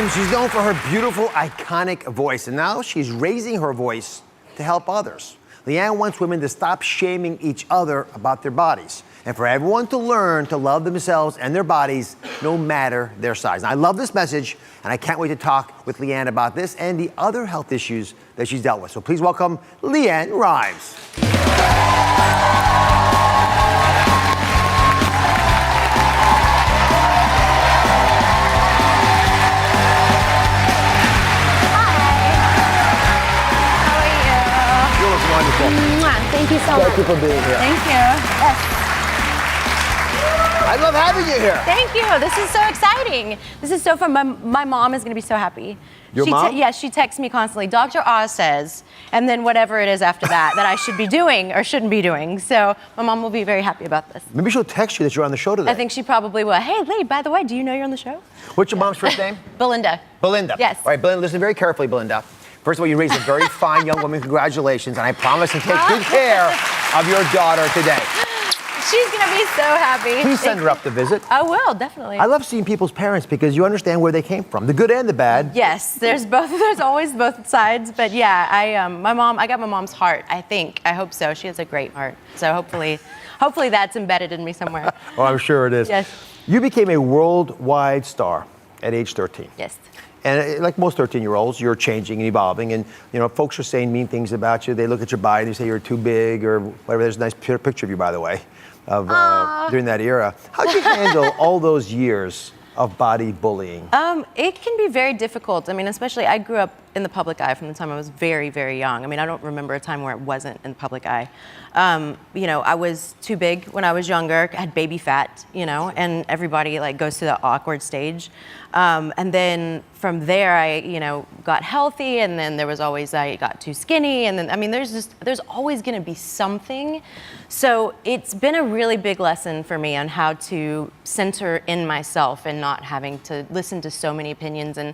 Rimes, she's known for her beautiful, iconic voice, and now she's raising her voice to help others. LeAnn wants women to stop shaming each other about their bodies, and for everyone to learn to love themselves and their bodies, no matter their size. And I love this message, and I can't wait to talk with LeAnn about this and the other health issues that she's dealt with. So please welcome LeAnn Rimes. Thank you so much. Thank you for being here. Thank you. Yes. I love having you here. Thank you. This is so exciting. This is so fun. My mom is going to be so happy. Your mom? Yes, she texts me constantly. Dr. Oz says, and then whatever it is after that, that I should be doing or shouldn't be doing. So my mom will be very happy about this. Maybe she'll text you that you're on the show today. I think she probably will. Hey, Lee, by the way, do you know you're on the show? What's your mom's first name? Belinda. Belinda. Yes. All right, Belinda, listen very carefully, Belinda. First of all, you raised a very fine young woman. Congratulations. And I promise to take good care of your daughter today. She's going to be so happy. Please send her up to visit. I will, definitely. I love seeing people's parents because you understand where they came from, the good and the bad. Yes, there's always both sides. But yeah, I got my mom's heart, I think. I hope so. She has a great heart. So hopefully that's embedded in me somewhere. Oh, I'm sure it is. Yes. You became a worldwide star at age 13. Yes. And like most 13-year-olds, you're changing and evolving. And, you know, folks are saying mean things about you. They look at your body and they say you're too big or whatever. There's a nice picture of you, by the way, of during that era. How'd you handle all those years of body bullying? It can be very difficult. I mean, especially I grew up in the public eye from the time I was very, very young. I mean, I don't remember a time where it wasn't in the public eye. You know, I was too big when I was younger. I had baby fat, you know, and everybody like goes through that awkward stage. And then from there, I, you know, got healthy, and then there was always, I got too skinny, and then, I mean, there's always gonna be something. So it's been a really big lesson for me on how to center in myself and not having to listen to so many opinions. And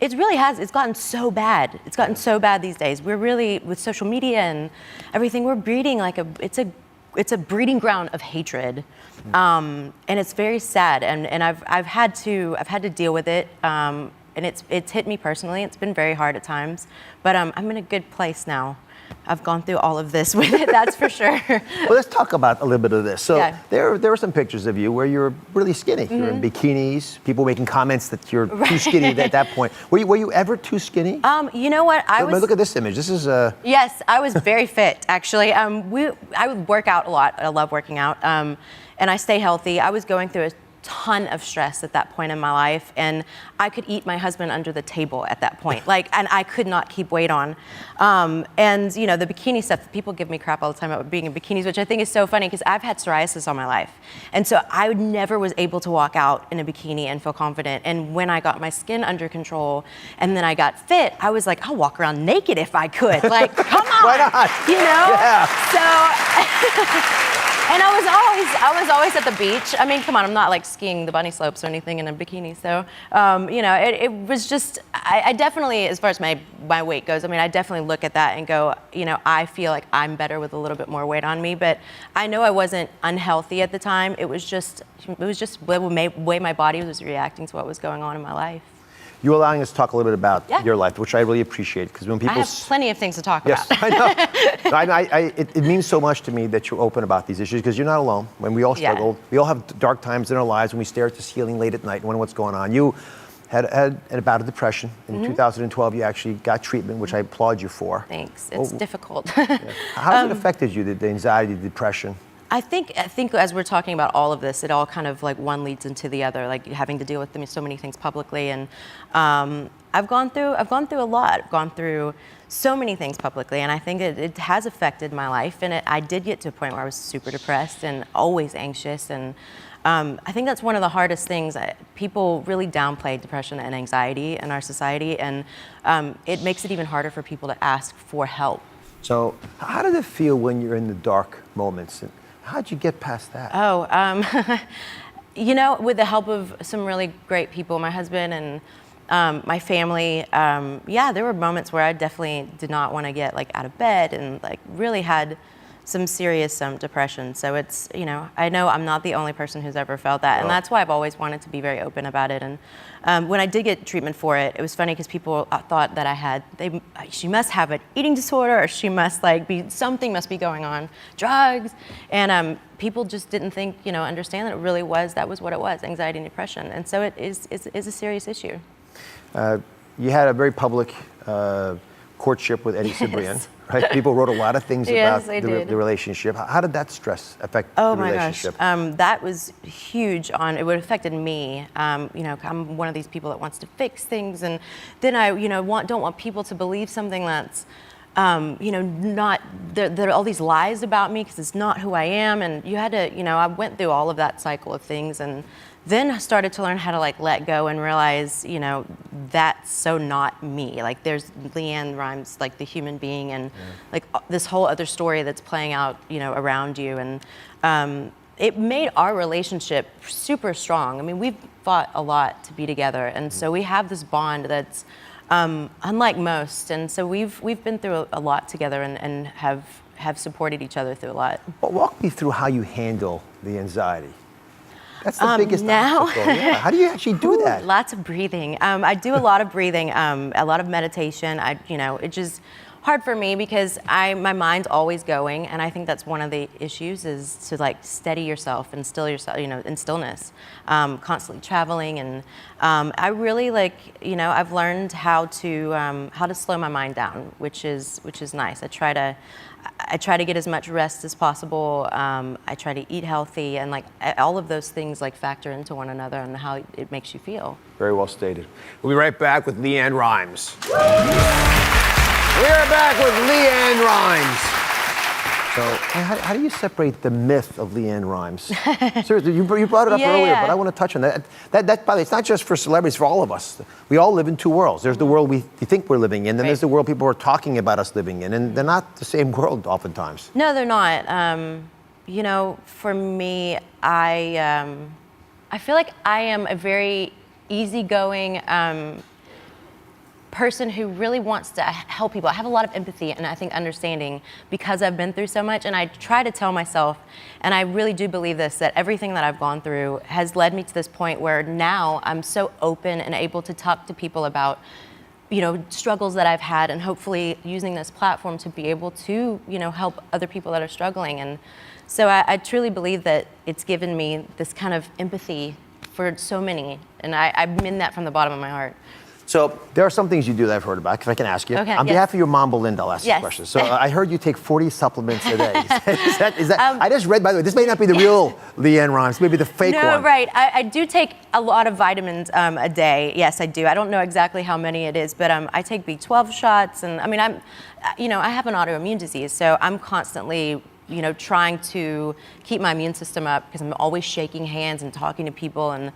it really has, it's gotten so bad. It's gotten so bad these days. We're really, with social media and everything, we're breeding like it's a breeding ground of hatred. And it's very sad, and I've had to deal with it, and it's hit me personally. It's been very hard at times, but I'm in a good place now. I've gone through all of this with it, that's for sure. Well, let's talk about a little bit of this. So yeah. there were some pictures of you where you're really skinny. You're in bikinis, people making comments that you're too skinny at that point. Were you ever too skinny? You know what, Look at this image. This is Yes, I was very fit, actually. I would work out a lot. I love working out. And I stay healthy. I was going through a ton of stress at that point in my life, and I could eat my husband under the table at that point. And I could not keep weight on. And you know, the bikini stuff, people give me crap all the time about being in bikinis, which I think is so funny because I've had psoriasis all my life. And so I never was able to walk out in a bikini and feel confident. And when I got my skin under control and then I got fit, I was like, I'll walk around naked if I could. Like, come on. Why not? You know? Yeah. So and I was always at the beach. I mean, come on, I'm not like skiing the bunny slopes or anything in a bikini. So, you know, it was just, I definitely, as far as my weight goes, I mean, I definitely look at that and go, you know, I feel like I'm better with a little bit more weight on me. But I know I wasn't unhealthy at the time. It was just the way my body was reacting to what was going on in my life. You allowing us to talk a little bit about your life, which I really appreciate, because when people... I have plenty of things to talk about. Yes, I know. It means so much to me that you're open about these issues, because you're not alone. When we all struggle, we all have dark times in our lives when we stare at the ceiling late at night and wonder what's going on. You had a bout of depression. In 2012, you actually got treatment, which I applaud you for. Thanks. It's difficult. How has it affected you, the anxiety, the depression? I think as we're talking about all of this, it all kind of like one leads into the other, like having to deal with so many things publicly. And I've gone through a lot. I've gone through so many things publicly, and I think it has affected my life. And I did get to a point where I was super depressed and always anxious. And I think that's one of the hardest things. People really downplay depression and anxiety in our society, and it makes it even harder for people to ask for help. So how did it feel when you're in the dark moments? How'd you get past that? Oh, you know, with the help of some really great people, my husband and my family, yeah, there were moments where I definitely did not want to get like out of bed, and like really had some serious depression. So it's, you know I'm not the only person who's ever felt that, and that's why I've always wanted to be very open about it. And when I did get treatment for it, it was funny because people thought that she must have an eating disorder, or she must something must be going on, drugs, and people just didn't think, understand that that was what it was, anxiety and depression, and so it is a serious issue. You had a very public courtship with Eddie Cibrian, right? People wrote a lot of things about the relationship. How did that stress affect the relationship? Oh my gosh, that was huge. It would have affected me. I'm one of these people that wants to fix things, and then I, don't want people to believe something that's, not. There are all these lies about me because it's not who I am, and you had to, I went through all of that cycle of things, and then I started to learn how to let go and realize, that's so not me. There's LeAnn Rimes, the human being, and this whole other story that's playing out, around you. And it made our relationship super strong. I mean, we've fought a lot to be together, and so we have this bond that's unlike most. And so we've been through a lot together, and have supported each other through a lot. But walk me through how you handle the anxiety. That's the biggest now. obstacle. Yeah. How do you actually do that? Lots of breathing. I do a lot of breathing, a lot of meditation. It's just hard for me because my mind's always going, and I think that's one of the issues is to steady yourself and still yourself, in stillness. Constantly traveling, and I really I've learned how to slow my mind down, which is nice. I try to get as much rest as possible. I try to eat healthy, and all of those things factor into one another and how it makes you feel. Very well stated. We'll be right back with LeAnn Rimes. We are back with LeAnn Rimes. So, how do you separate the myth of LeAnn Rimes? Seriously, you brought it up earlier, but I want to touch on that. By the way, it's not just for celebrities, for all of us. We all live in two worlds. There's the world we think we're living in, then there's the world people are talking about us living in, and they're not the same world oftentimes. No, they're not. For me, I feel like I am a very easygoing person who really wants to help people. I have a lot of empathy and I think understanding because I've been through so much, and I try to tell myself, and I really do believe this, that everything that I've gone through has led me to this point where now I'm so open and able to talk to people about struggles that I've had, and hopefully using this platform to be able to help other people that are struggling. And so I truly believe that it's given me this kind of empathy for so many, and I mean that from the bottom of my heart. So there are some things you do that I've heard about, if I can ask you. Okay, On behalf of your mom, Belinda, I'll ask you a Yes. question. So I heard you take 40 supplements a day. Is that I just read, by the way, this may not be the real LeAnn Rimes, maybe the fake one. No, right. I do take a lot of vitamins a day. Yes, I do. I don't know exactly how many it is, but I take B12 shots, and I mean, I have an autoimmune disease, so I'm constantly trying to keep my immune system up because I'm always shaking hands and talking to people, and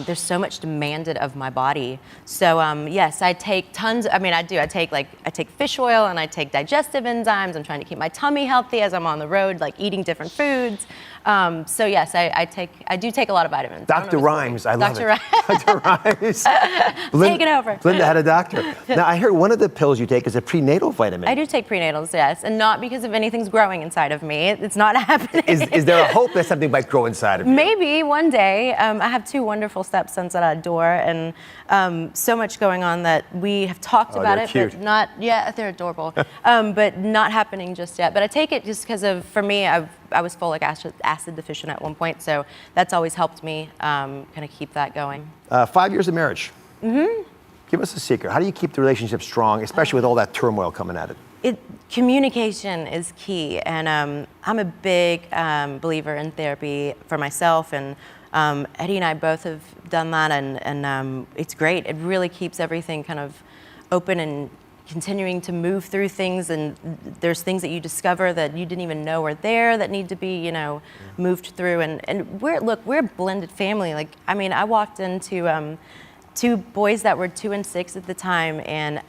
there's so much demanded of my body. So yes, I take tons. I mean, I do. I take fish oil, and I take digestive enzymes. I'm trying to keep my tummy healthy as I'm on the road, eating different foods. So yes, I do take a lot of vitamins. Dr. Rimes, I love Dr. it. Dr. Rimes. Take it over. Belinda had a doctor. Now, I heard one of the pills you take is a prenatal vitamin. I do take prenatals, yes, and not because of anything's growing inside of me. It's not happening. Is there a hope that something might grow inside of you? Maybe one day. I have two wonderful stepsons that I adore, and so much going on that we have talked about it, cute. but not yet. They're adorable, but not happening just yet. But I take it just because for me, I was folic acid deficient at one point, so that's always helped me kind of keep that going. 5 years of marriage. Mm-hmm. Give us a secret. How do you keep the relationship strong, especially with all that turmoil coming at it? Communication is key, and I'm a big believer in therapy for myself, and Eddie and I both have done that, and it's great. It really keeps everything kind of open and continuing to move through things, and there's things that you discover that you didn't even know were there that need to be, moved through. And we're a blended family. I walked into two boys that were 2 and 6 at the time, and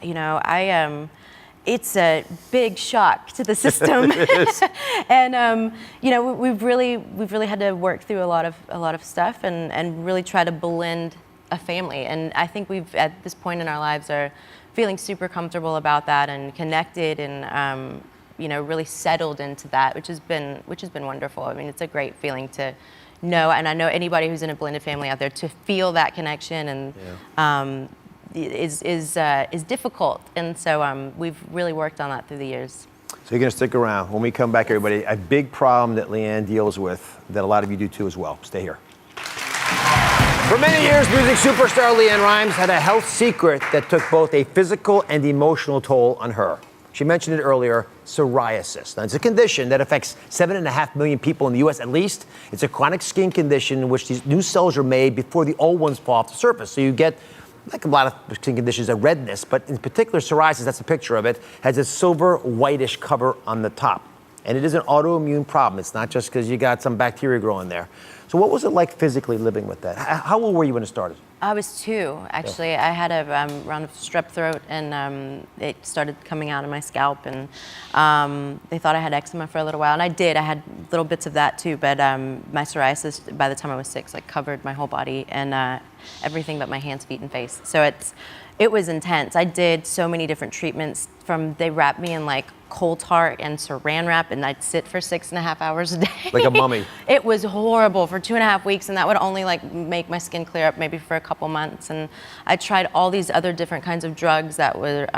it's a big shock to the system. And we've really had to work through a lot of stuff and really try to blend a family. And I think we've at this point in our lives are feeling super comfortable about that and connected, and really settled into that, which has been wonderful. I mean, it's a great feeling to know, and I know anybody who's in a blended family out there, to feel that connection and is difficult. And so we've really worked on that through the years. So you're going to stick around. When we come back, everybody, a big problem that LeAnn deals with that a lot of you do too as well. Stay here. For many years, music superstar LeAnn Rimes had a health secret that took both a physical and emotional toll on her. She mentioned it earlier, psoriasis. Now, it's a condition that affects 7.5 million people in the U.S. at least. It's a chronic skin condition in which these new cells are made before the old ones fall off the surface. So you get, like a lot of skin conditions, a redness, but in particular psoriasis, that's a picture of it, has a silver whitish cover on the top. And it is an autoimmune problem. It's not just because you got some bacteria growing there. So what was it like physically living with that? How old were you when it started? I was 2, actually. Yeah. I had a round of strep throat, and it started coming out of my scalp, and they thought I had eczema for a little while, and I did. I had little bits of that too, but my psoriasis, by the time I was 6, like covered my whole body and everything but my hands, feet, and face. So it was intense. I did so many different treatments. They wrapped me in like coal tar and saran wrap, and I'd sit for 6.5 hours a day. Like a mummy. It was horrible for 2.5 weeks, and that would only like make my skin clear up maybe for a couple months. And I tried all these other different kinds of drugs that would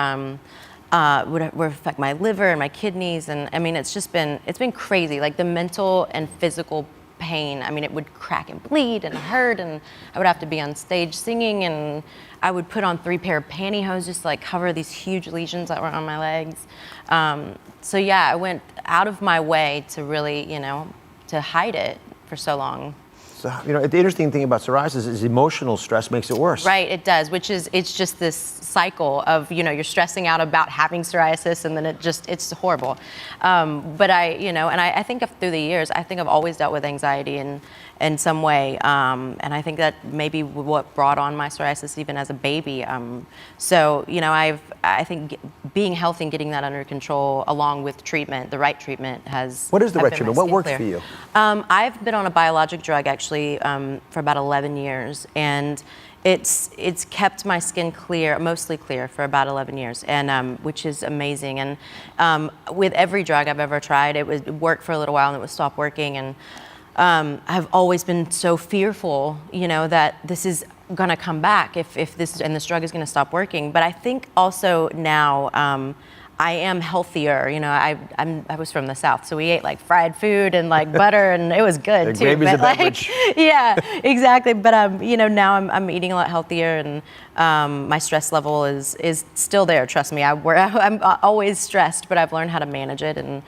affect my liver and my kidneys, and I mean it's been crazy. Like the mental and physical pain. I mean, it would crack and bleed and hurt, and I would have to be on stage singing, and I would put on 3 pair of pantyhose just to like cover these huge lesions that were on my legs. So yeah, I went out of my way to really, to hide it for so long. So, the interesting thing about psoriasis is emotional stress makes it worse. Right, it does, it's just this cycle of, you're stressing out about having psoriasis, and then it's horrible. But I think through the years, I think I've always dealt with anxiety in some way. And I think that maybe what brought on my psoriasis even as a baby. I think being healthy and getting that under control along with treatment, the right treatment What is the right treatment? What works for you? I've been on a biologic drug actually for about 11 years, and it's kept my skin clear, mostly clear, for about 11 years, and which is amazing. And with every drug I've ever tried, it worked for a little while and it would stop working. And I've always been so fearful, that this is gonna come back if this drug is gonna stop working. But I think also now I am healthier. I was from the South, so we ate like fried food and like butter, and it was good too. Gravy's a beverage. Yeah, exactly. But now I'm eating a lot healthier, and my stress level is still there. Trust me, I'm always stressed, but I've learned how to manage it, and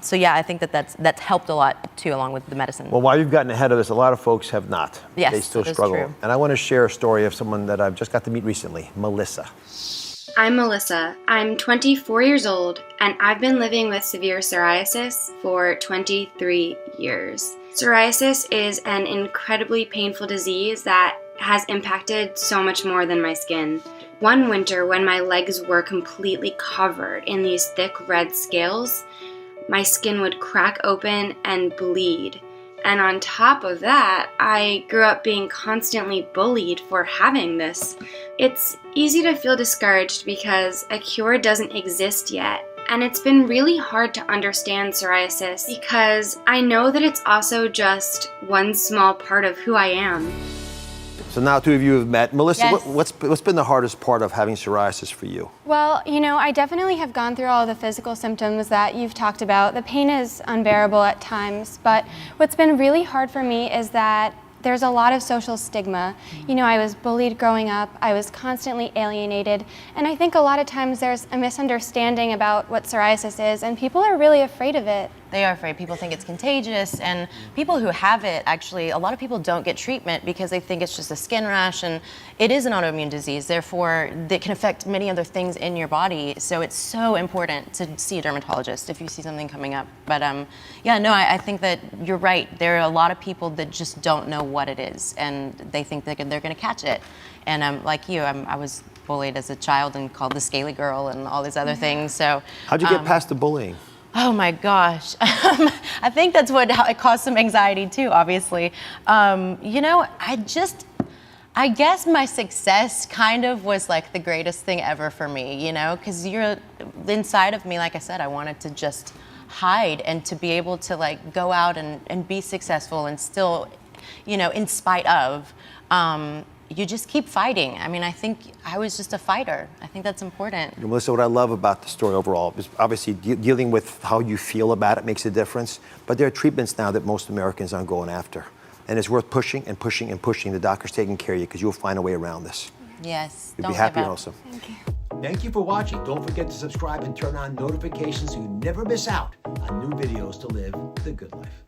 so yeah, I think that's helped a lot too, along with the medicine. Well, while you've gotten ahead of this, a lot of folks have not. Yes, they still that is struggle. true. And I want to share a story of someone that I've just got to meet recently, Melissa. I'm Melissa. I'm 24 years old, and I've been living with severe psoriasis for 23 years. Psoriasis is an incredibly painful disease that has impacted so much more than my skin. One winter, when my legs were completely covered in these thick red scales, my skin would crack open and bleed. And on top of that, I grew up being constantly bullied for having this. It's easy to feel discouraged because a cure doesn't exist yet. And it's been really hard to understand psoriasis because I know that it's also just one small part of who I am. So now 2 of you have met. Melissa, Yes. what's been the hardest part of having psoriasis for you? Well, I definitely have gone through all the physical symptoms that you've talked about. The pain is unbearable at times, but what's been really hard for me is that there's a lot of social stigma. I was bullied growing up, I was constantly alienated, and I think a lot of times there's a misunderstanding about what psoriasis is, and people are really afraid of it. They are afraid. People think it's contagious, and people who have it, actually, a lot of people don't get treatment because they think it's just a skin rash, and it is an autoimmune disease. Therefore, it can affect many other things in your body. So it's so important to see a dermatologist if you see something coming up. But I think that you're right. There are a lot of people that just don't know what it is, and they think they're going to catch it. And like you, I was bullied as a child and called the scaly girl and all these other things. So How'd you get past the bullying? Oh my gosh. I think that's it caused some anxiety too, obviously. I guess my success kind of was like the greatest thing ever for me, you know, because you're inside of me, like I said, I wanted to just hide and to be able to like go out and be successful and still, you know, in spite of, you just keep fighting. I mean, I think I was just a fighter. I think that's important. And Melissa, what I love about the story overall is obviously dealing with how you feel about it makes a difference, but there are treatments now that most Americans aren't going after. And it's worth pushing and pushing and pushing. The doctor's taking care of you because you'll find a way around this. Yes. You'll be happy give up. also. Thank you. Thank you for watching. Don't forget to subscribe and turn on notifications so you never miss out on new videos to live the good life.